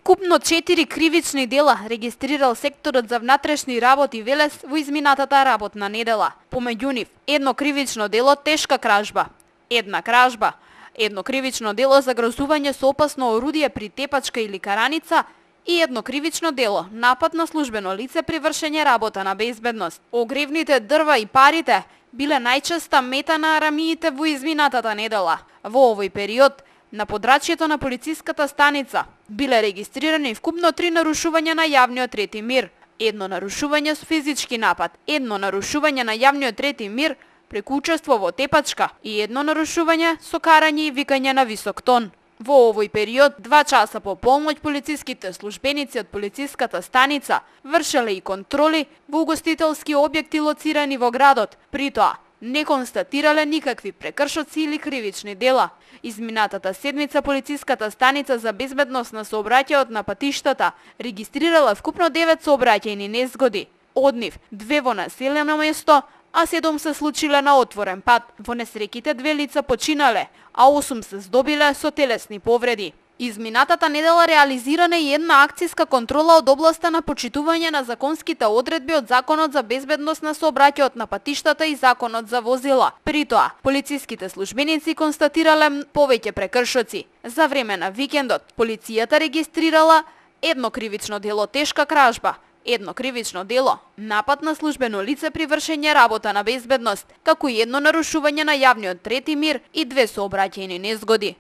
Вкупно 4 кривични дела регистрирал секторот за внатрешни работи Велес во изминатата работна недела. Помеѓу нив, едно кривично дело тешка кражба, една кражба, едно кривично дело загрозување со опасно орудие при тепачка или караница и едно кривично дело напад на службено лице при вршење работа на безбедност. Огревните дрва и парите биле најчеста мета на арамиите во изминатата недела. Во овој период, на подрачјето на полициската станица биле регистрирани вкупно 3 нарушувања на јавниот ред и мир, едно нарушување со физички напад, едно нарушување на јавниот ред и мир преку учество во тепачка и едно нарушување со карање и викање на висок тон. Во овој период, 2 часа по полноќ, полициските службеници од полициската станица вршеле и контроли во угостителски објекти лоцирани во градот, притоа не констатирале никакви прекршоци или кривични дела. Изминатата седмица полициската станица за безбедност на сообраќајот на патиштата регистрирала вкупно 9 сообраќајни незгоди. Од нив 2 во населено место, а 7 се случиле на отворен пат. Во несреќите 2 лица починале, а 8 се здобиле со телесни повреди. Изминатата недела реализирана и една акцијска контрола од областа на почитување на законските одредби од Законот за безбедност на сообраќајот на патиштата и Законот за возила. Притоа, полициските службеници констатирале повеќе прекршоци. За време на викендот, полицијата регистрирала едно кривично дело тешка кражба, едно кривично дело напад на службено лице при вршење работа на безбедност, како и едно нарушување на јавниот ред и мир и 2 сообраќајни незгоди.